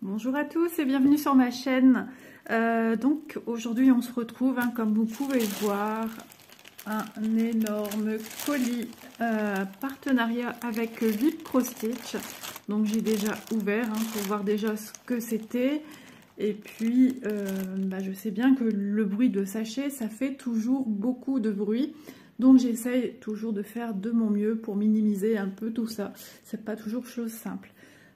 Bonjour à tous et bienvenue sur ma chaîne. Donc aujourd'hui on se retrouve, comme vous pouvez le voir, un énorme colis partenariat avec VIP Cross Stitch. Donc j'ai déjà ouvert pour voir déjà ce que c'était. Et puis je sais bien que le bruit de sachet ça fait toujours beaucoup de bruit. Donc j'essaye toujours de faire de mon mieux pour minimiser un peu tout ça. C'est pas toujours chose simple.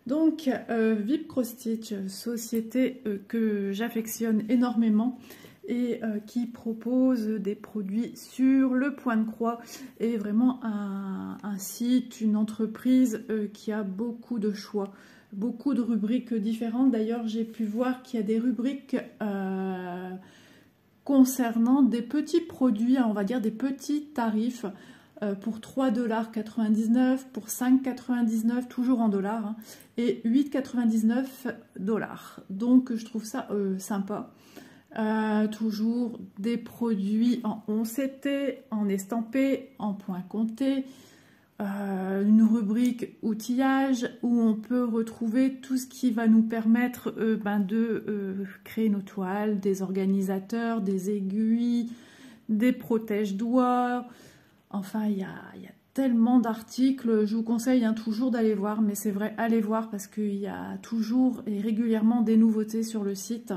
Donc, VIP Cross Stitch, société que j'affectionne énormément et qui propose des produits sur le point de croix et vraiment un site, une entreprise qui a beaucoup de choix, beaucoup de rubriques différentes. D'ailleurs, j'ai pu voir qu'il y a des rubriques concernant des petits produits, on va dire des petits tarifs. Pour 3,99 $, pour 5,99 $, toujours en dollars, et 8,99 $. Donc je trouve ça sympa. Toujours des produits en 11 CT, en estampé, en point compté, une rubrique outillage où on peut retrouver tout ce qui va nous permettre de créer nos toiles, des organisateurs, des aiguilles, des protège-doigts. Enfin, il y a tellement d'articles, je vous conseille toujours d'aller voir, mais c'est vrai, allez voir parce qu'il y a toujours et régulièrement des nouveautés sur le site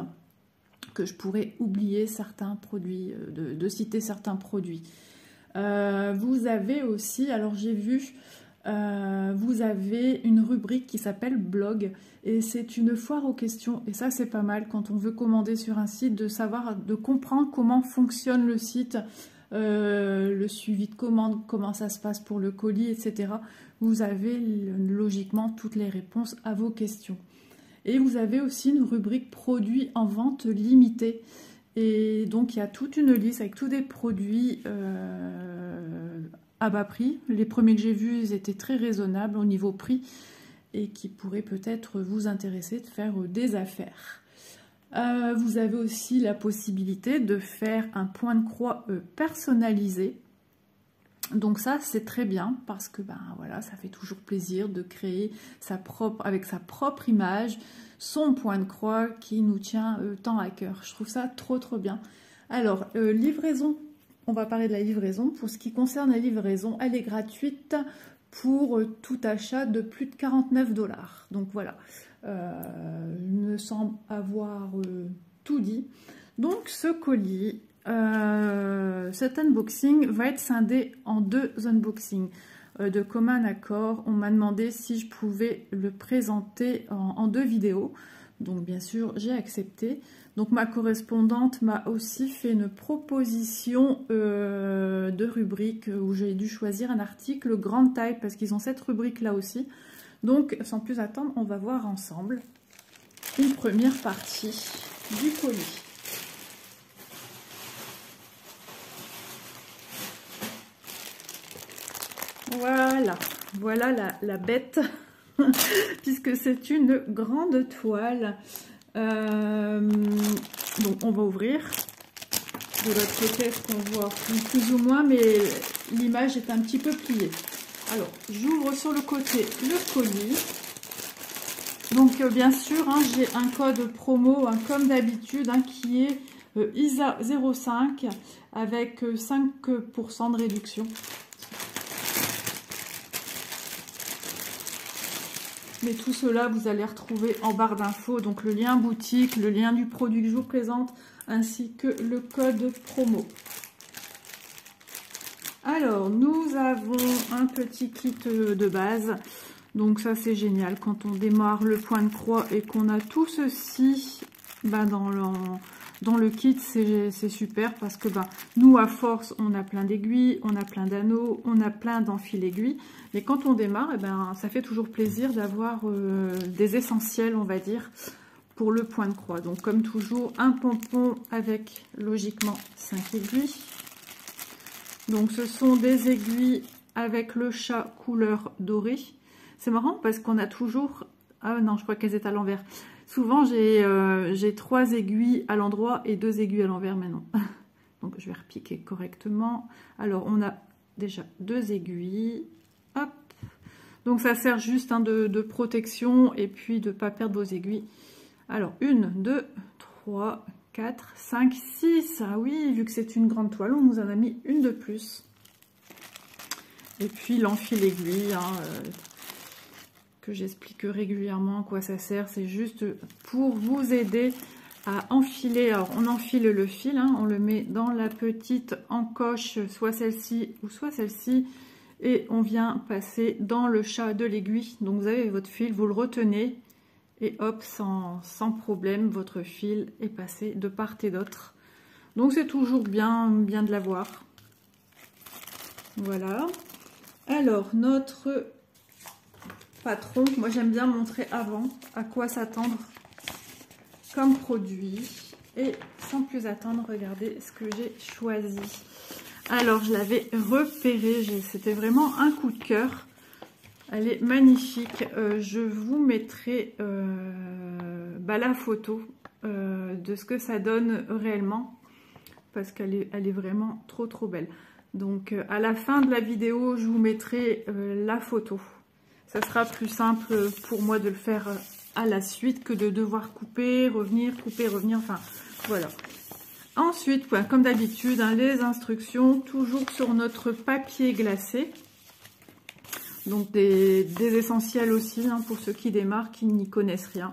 que je pourrais oublier certains produits, de citer certains produits. Vous avez aussi, alors j'ai vu, vous avez une rubrique qui s'appelle blog et c'est une foire aux questions et ça c'est pas mal quand on veut commander sur un site, de savoir, de comprendre comment fonctionne le site. Le suivi de commande, comment ça se passe pour le colis, etc. Vous avez logiquement toutes les réponses à vos questions. Et vous avez aussi une rubrique produits en vente limitée. Et donc il y a toute une liste avec tous des produits à bas prix. Les premiers que j'ai vus, ils étaient très raisonnables au niveau prix et qui pourraient peut-être vous intéresser de faire des affaires. Vous avez aussi la possibilité de faire un point de croix personnalisé. Donc ça, c'est très bien parce que voilà, ça fait toujours plaisir de créer avec sa propre image, son point de croix qui nous tient tant à cœur. Je trouve ça trop bien. Alors, livraison, on va parler de la livraison. Pour ce qui concerne la livraison, elle est gratuite pour tout achat de plus de 49 $. Donc voilà. Il me semble avoir tout dit. Donc ce colis, cet unboxing va être scindé en deux unboxings. De commun accord, on m'a demandé si je pouvais le présenter en deux vidéos. Donc bien sûr, j'ai accepté. Donc ma correspondante m'a aussi fait une proposition de rubrique où j'ai dû choisir un article grande taille parce qu'ils ont cette rubrique là aussi. Donc, sans plus attendre, on va voir ensemble une première partie du colis. Voilà la bête, puisque c'est une grande toile. Donc, on va ouvrir. De l'autre côté, est-ce qu'on voit plus ou moins, mais l'image est un petit peu pliée. Alors, j'ouvre sur le côté le colis. Donc, bien sûr, j'ai un code promo, comme d'habitude, qui est ISA05 avec 5% de réduction. Mais tout cela, vous allez retrouver en barre d'infos. Donc, le lien boutique, le lien du produit que je vous présente, ainsi que le code promo. Alors, nous avons un petit kit de base. Donc ça, c'est génial. Quand on démarre le point de croix et qu'on a tout ceci dans le kit, c'est super parce que nous, à force, on a plein d'aiguilles, on a plein d'anneaux, on a plein d'enfils aiguilles. Mais quand on démarre, ça fait toujours plaisir d'avoir des essentiels, on va dire, pour le point de croix. Donc, comme toujours, un pompon avec, logiquement, 5 aiguilles. Donc ce sont des aiguilles avec le chat couleur dorée. C'est marrant parce qu'on a toujours... Ah non, je crois qu'elles étaient à l'envers. Souvent j'ai 3 aiguilles à l'endroit et 2 aiguilles à l'envers, mais non. Donc je vais repiquer correctement. Alors on a déjà 2 aiguilles. Hop. Donc ça sert juste de protection et puis de ne pas perdre vos aiguilles. Alors, 1, 2, 3, 4, 5, 6. Ah oui, vu que c'est une grande toile, on nous en a mis une de plus. Et puis l'enfil aiguille, hein, que j'explique régulièrement à quoi ça sert. C'est juste pour vous aider à enfiler. Alors, on enfile le fil, hein, on le met dans la petite encoche, soit celle-ci ou soit celle-ci. Et on vient passer dans le chat de l'aiguille. Donc, vous avez votre fil, vous le retenez. Et hop, sans problème, votre fil est passé de part et d'autre. Donc, c'est toujours bien de l'avoir. Voilà. Alors, notre patron, moi j'aime bien montrer avant à quoi s'attendre comme produit. Et sans plus attendre, regardez ce que j'ai choisi. Alors, je l'avais repéré, c'était vraiment un coup de cœur. Elle est magnifique. Je vous mettrai la photo de ce que ça donne réellement. Parce qu'elle est vraiment trop belle. Donc à la fin de la vidéo, je vous mettrai la photo. Ça sera plus simple pour moi de le faire à la suite que de devoir couper, revenir, couper, revenir. Enfin, voilà. Ensuite, comme d'habitude, hein, les instructions, toujours sur notre papier glacé. Donc des essentiels aussi, hein, pour ceux qui démarrent, qui n'y connaissent rien.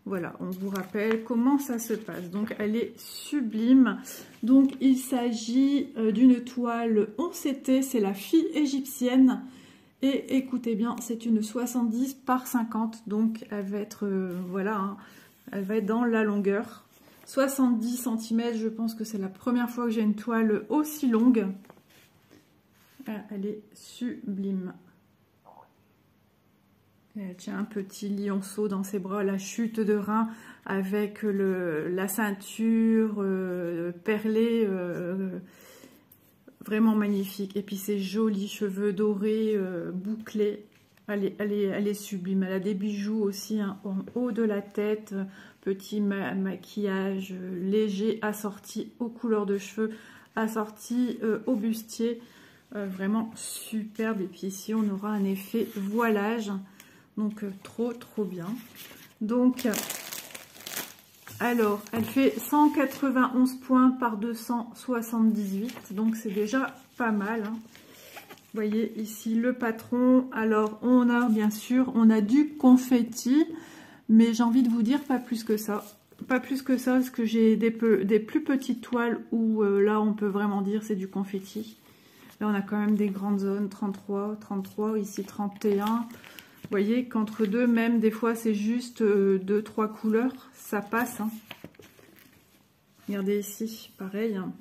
Voilà, on vous rappelle comment ça se passe. Donc elle est sublime. Donc il s'agit d'une toile OCT, c'est la fille égyptienne. Et écoutez bien, c'est une 70 par 50. Donc elle va être, voilà, hein, elle va être dans la longueur. 70 cm, je pense que c'est la première fois que j'ai une toile aussi longue. Elle est sublime. Elle tient un petit lionceau dans ses bras, la chute de rein avec la ceinture perlée, vraiment magnifique. Et puis ses jolis cheveux dorés, bouclés, elle est sublime. Elle a des bijoux aussi, hein, en haut de la tête, petit maquillage léger assorti aux couleurs de cheveux, assorti au bustier, vraiment superbe. Et puis ici on aura un effet voilage. Donc trop bien. Donc alors elle fait 191 points par 278, donc c'est déjà pas mal, hein. Vous voyez ici le patron. Alors on a bien sûr, on a du confetti, mais j'ai envie de vous dire pas plus que ça. Pas plus que ça, parce que j'ai des plus petites toiles où là on peut vraiment dire c'est du confetti. Là on a quand même des grandes zones, 33, ici 31. Vous voyez qu'entre deux, même des fois, c'est juste 2-3 couleurs. Ça passe, hein. Regardez ici, pareil, hein.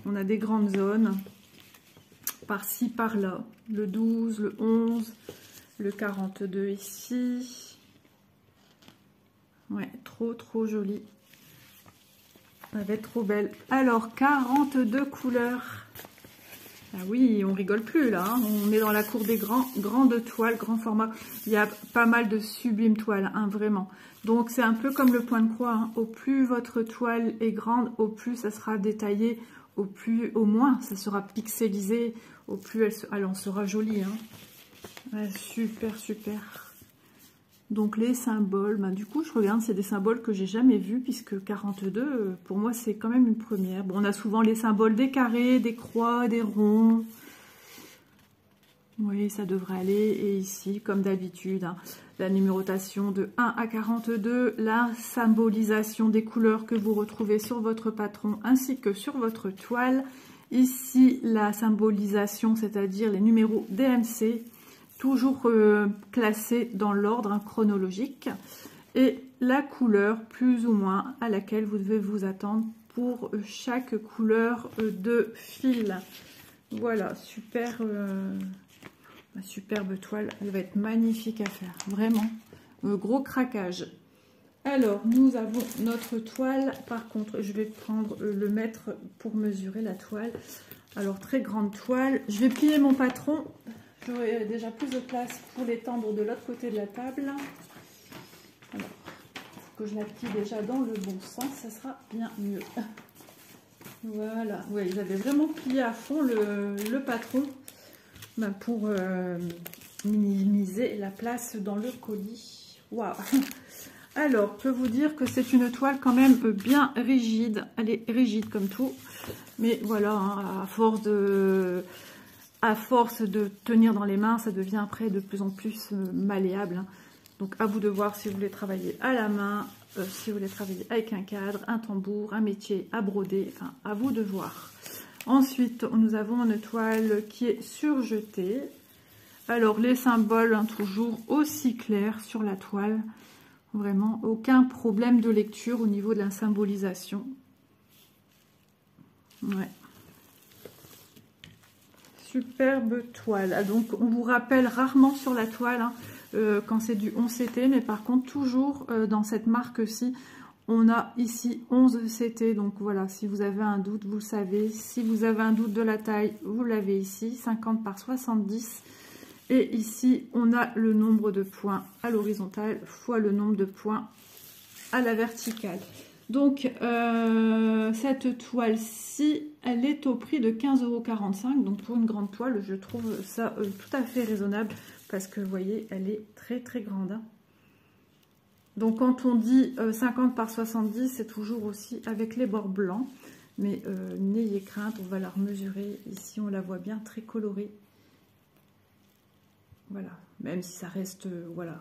On a des grandes zones. Par-ci, par-là. Le 12, le 11, le 42 ici. Ouais, trop joli. Elle va être trop belle. Alors, 42 couleurs. Ah oui, on rigole plus là, hein. On est dans la cour des grandes toiles, grand format. Il y a pas mal de sublimes toiles, hein, vraiment. Donc c'est un peu comme le point de croix, hein. Au plus votre toile est grande, au plus ça sera détaillé, au moins ça sera pixelisé, au plus elle en sera jolie, hein. Ouais, super. Donc les symboles, du coup je regarde, c'est des symboles que j'ai jamais vus, puisque 42, pour moi c'est quand même une première. Bon, on a souvent les symboles des carrés, des croix, des ronds. Oui, ça devrait aller. Et ici, comme d'habitude, hein, la numérotation de 1 à 42, la symbolisation des couleurs que vous retrouvez sur votre patron ainsi que sur votre toile. Ici, la symbolisation, c'est-à-dire les numéros DMC, toujours classés dans l'ordre, hein, chronologique, et la couleur plus ou moins à laquelle vous devez vous attendre pour chaque couleur de fil. Voilà, superbe toile, elle va être magnifique à faire, vraiment, gros craquage. Alors, nous avons notre toile, par contre, je vais prendre le mètre pour mesurer la toile. Alors, très grande toile, je vais plier mon patron. J'aurai déjà plus de place pour l'étendre de l'autre côté de la table. Alors, il faut que je la plie déjà dans le bon sens, ça sera bien mieux. Voilà, ouais, j'avais vraiment plié à fond le patron pour minimiser la place dans le colis. Waouh! Alors, je peux vous dire que c'est une toile quand même bien rigide. Elle est rigide comme tout. Mais voilà, hein, à force de tenir dans les mains, ça devient après de plus en plus malléable. Hein. Donc, à vous de voir si vous voulez travailler à la main, si vous voulez travailler avec un cadre, un tambour, un métier à broder. Enfin, à vous de voir. Ensuite, nous avons une toile qui est surjetée. Alors, les symboles, hein, toujours aussi clairs sur la toile. Vraiment, aucun problème de lecture au niveau de la symbolisation. Ouais. Superbe toile. Ah, donc, on vous rappelle rarement sur la toile hein, quand c'est du 11 CT, mais par contre, toujours dans cette marque-ci, on a ici 11 CT. Donc voilà, si vous avez un doute, vous le savez. Si vous avez un doute de la taille, vous l'avez ici, 50 par 70. Et ici, on a le nombre de points à l'horizontale fois le nombre de points à la verticale. Donc, cette toile-ci, elle est au prix de 15,45 €. Donc, pour une grande toile, je trouve ça tout à fait raisonnable parce que, vous voyez, elle est très, très grande. Hein. Donc, quand on dit 50 par 70, c'est toujours aussi avec les bords blancs. Mais n'ayez crainte, on va la remesurer. Ici, on la voit bien très colorée. Voilà, même si ça reste voilà,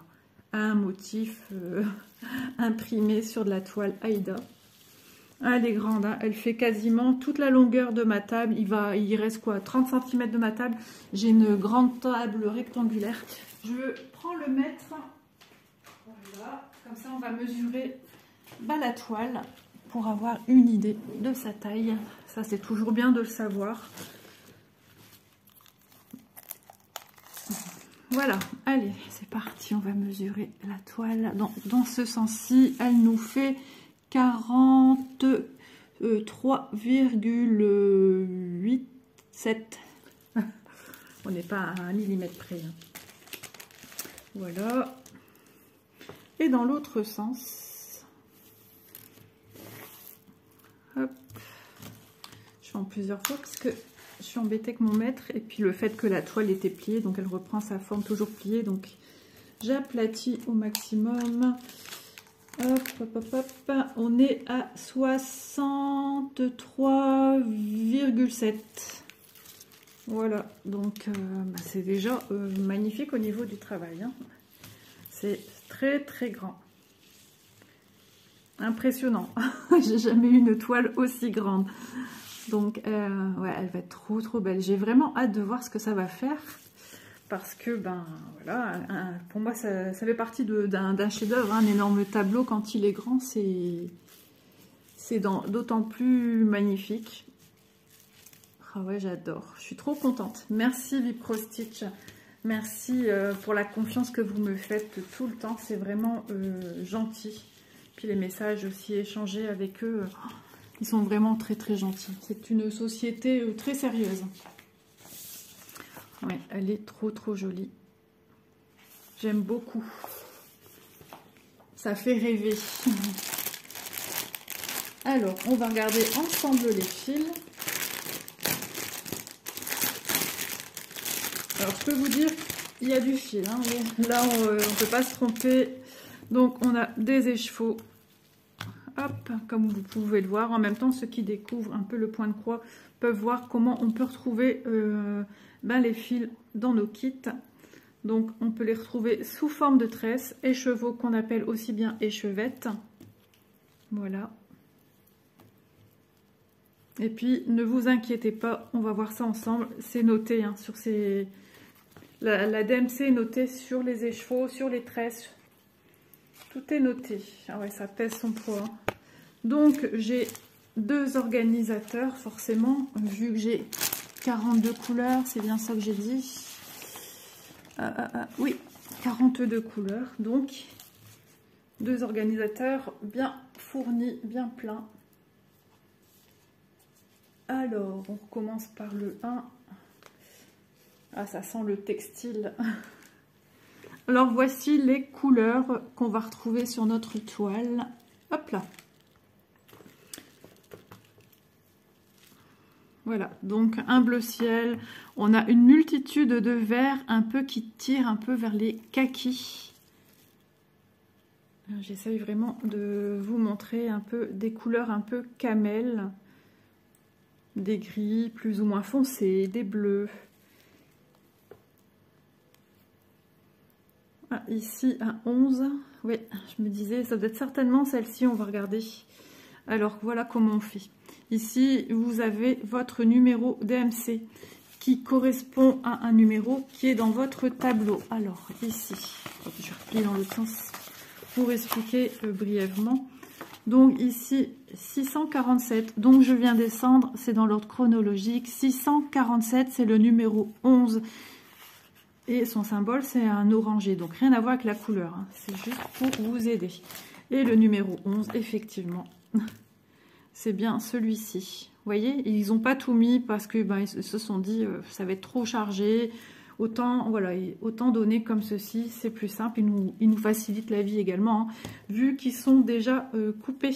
un motif imprimé sur de la toile Aïda. Elle est grande, hein, elle fait quasiment toute la longueur de ma table. Il reste quoi, 30 cm de ma table. J'ai une grande table rectangulaire. Je prends le mètre. Voilà, comme ça on va mesurer la toile pour avoir une idée de sa taille. Ça c'est toujours bien de le savoir. Voilà, allez, c'est parti, on va mesurer la toile. Dans ce sens-ci, elle nous fait 43,87. On n'est pas à 1 millimètre près. Hein. Voilà. Et dans l'autre sens, hop, je fais en plusieurs fois parce que je suis embêtée avec mon mètre et puis le fait que la toile était pliée, donc elle reprend sa forme toujours pliée, donc j'aplatis au maximum. Hop, hop, hop, hop. On est à 63,7. Voilà, donc c'est déjà magnifique au niveau du travail. Hein. C'est très très grand. Impressionnant. J'ai jamais eu une toile aussi grande. Donc, ouais, elle va être trop, trop belle. J'ai vraiment hâte de voir ce que ça va faire. Parce que, ben, voilà, pour moi, ça fait partie d'un chef-d'œuvre. Hein, un énorme tableau, quand il est grand, c'est d'autant plus magnifique. Ah ouais, j'adore. Je suis trop contente. Merci Vipro Stitch. Merci pour la confiance que vous me faites tout le temps. C'est vraiment gentil. Puis les messages aussi échangés avec eux... Ils sont vraiment très très gentils. C'est une société très sérieuse. Ouais, elle est trop trop jolie. J'aime beaucoup. Ça fait rêver. Alors, on va regarder ensemble les fils. Alors, je peux vous dire, il y a du fil. Hein. Là, on ne peut pas se tromper. Donc, on a des écheveaux. Hop, comme vous pouvez le voir. En même temps, ceux qui découvrent un peu le point de croix peuvent voir comment on peut retrouver les fils dans nos kits. Donc, on peut les retrouver sous forme de tresses, écheveaux qu'on appelle aussi bien échevettes. Voilà. Et puis, ne vous inquiétez pas, on va voir ça ensemble. C'est noté hein, sur ces... La DMC est notée sur les écheveaux, sur les tresses. Tout est noté. Ah ouais, ça pèse son poids. Donc, j'ai 2 organisateurs, forcément, vu que j'ai 42 couleurs. C'est bien ça que j'ai dit. Oui, 42 couleurs. Donc, 2 organisateurs bien fournis, bien pleins. Alors, on recommence par le 1. Ah, ça sent le textile. Alors, voici les couleurs qu'on va retrouver sur notre toile. Hop là. Voilà, donc un bleu ciel. On a une multitude de verts un peu qui tirent un peu vers les kakis. J'essaye vraiment de vous montrer un peu des couleurs un peu camel, des gris plus ou moins foncés, des bleus. Ah, ici un 11, oui, je me disais, ça doit être certainement celle-ci, on va regarder. Alors voilà comment on fait. Ici, vous avez votre numéro DMC qui correspond à un numéro qui est dans votre tableau. Alors ici, je replie dans l'autre sens pour expliquer brièvement. Donc ici 647, donc je viens descendre, c'est dans l'ordre chronologique. 647, c'est le numéro 11 et son symbole c'est un orangé, donc rien à voir avec la couleur, hein. C'est juste pour vous aider. Et le numéro 11, effectivement, c'est bien celui-ci. Vous voyez, ils n'ont pas tout mis parce que ils se sont dit ça va être trop chargé. Autant, voilà, autant donner comme ceci, c'est plus simple. Ils nous facilitent la vie également, hein, vu qu'ils sont déjà coupés.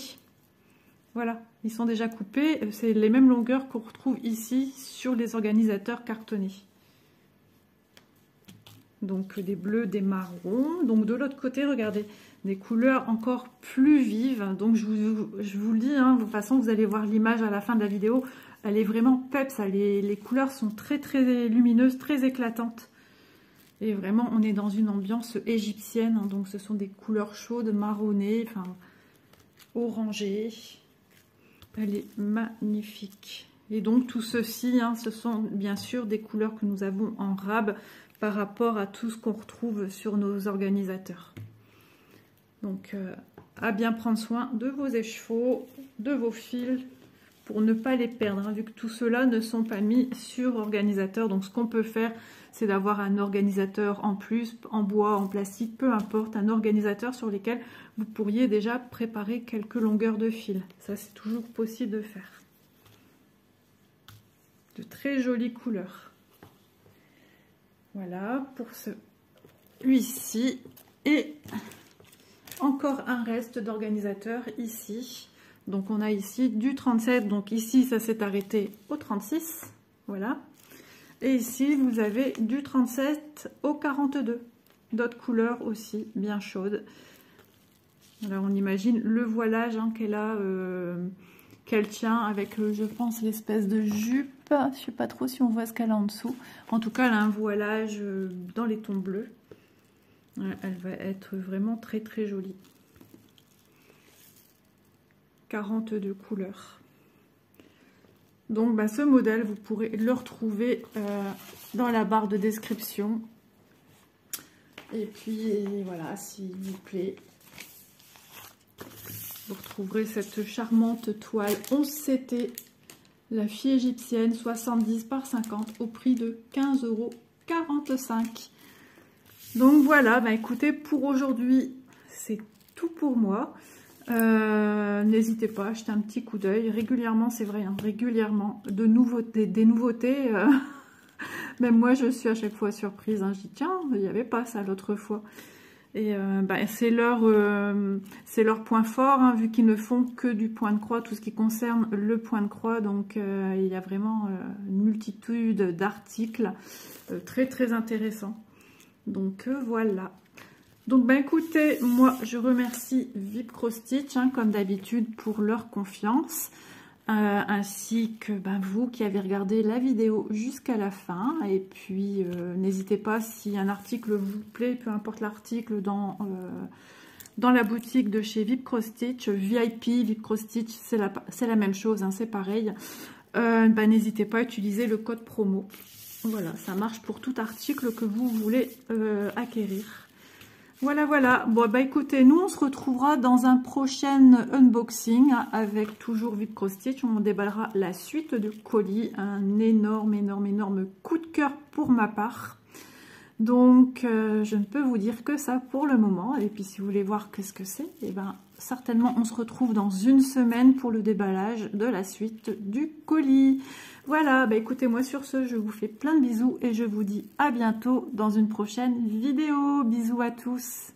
Voilà, ils sont déjà coupés. C'est les mêmes longueurs qu'on retrouve ici sur les organisateurs cartonnés. Donc des bleus, des marrons. Donc de l'autre côté, regardez, des couleurs encore plus vives. Donc je vous le dis, hein, de toute façon, vous allez voir l'image à la fin de la vidéo. Elle est vraiment peps, les couleurs sont très très lumineuses, très éclatantes. Et vraiment, on est dans une ambiance égyptienne, hein, donc ce sont des couleurs chaudes, marronnées, enfin orangées. Elle est magnifique. Et donc tout ceci, hein, ce sont bien sûr des couleurs que nous avons en rab par rapport à tout ce qu'on retrouve sur nos organisateurs. Donc à bien prendre soin de vos échevaux, de vos fils, pour ne pas les perdre, hein, vu que tout cela ne sont pas mis sur organisateur. Donc ce qu'on peut faire, c'est d'avoir un organisateur en plus, en bois, en plastique, peu importe, un organisateur sur lequel vous pourriez déjà préparer quelques longueurs de fil. Ça, c'est toujours possible de faire. De très jolies couleurs. Voilà pour celui-ci. Et encore un reste d'organisateur ici. Donc on a ici du 37, donc ici ça s'est arrêté au 36, voilà. Et ici vous avez du 37 au 42, d'autres couleurs aussi bien chaudes. Alors on imagine le voilage, hein, qu'elle a, qu'elle tient avec, je pense, l'espèce de jupe. Je ne sais pas trop si on voit ce qu'elle a en dessous. En tout cas, elle a un voilage dans les tons bleus. Elle va être vraiment très très jolie. 42 couleurs. Donc ce modèle, vous pourrez le retrouver dans la barre de description. Et puis voilà, s'il vous plaît, vous retrouverez cette charmante toile 11 CT, la fille égyptienne, 70 par 50 au prix de 15,45 €. Donc voilà, écoutez, pour aujourd'hui, c'est tout pour moi. N'hésitez pas à jeter un petit coup d'œil régulièrement, c'est vrai, hein, régulièrement des nouveautés. Même moi je suis à chaque fois surprise, hein. Je dis tiens, il n'y avait pas ça l'autre fois. Et c'est leur point fort, hein, vu qu'ils ne font que du point de croix, tout ce qui concerne le point de croix. Donc il y a vraiment une multitude d'articles très très intéressants. Donc voilà. Donc écoutez, moi je remercie VIP Cross Stitch, hein, comme d'habitude, pour leur confiance, ainsi que vous qui avez regardé la vidéo jusqu'à la fin. Et puis n'hésitez pas, si un article vous plaît, peu importe l'article, dans la boutique de chez VIP Cross Stitch, VIP, VIP Cross Stitch, c'est la même chose, hein, c'est pareil. N'hésitez pas à utiliser le code promo. Voilà, ça marche pour tout article que vous voulez acquérir. Voilà. Bon, écoutez, nous, on se retrouvera dans un prochain unboxing avec toujours VIP Cross Stitch. On déballera la suite de colis. Un énorme coup de cœur pour ma part. Donc, je ne peux vous dire que ça pour le moment. Et puis, si vous voulez voir qu'est-ce que c'est, certainement, on se retrouve dans une semaine pour le déballage de la suite du colis. Voilà, écoutez, moi sur ce, je vous fais plein de bisous et je vous dis à bientôt dans une prochaine vidéo. Bisous à tous.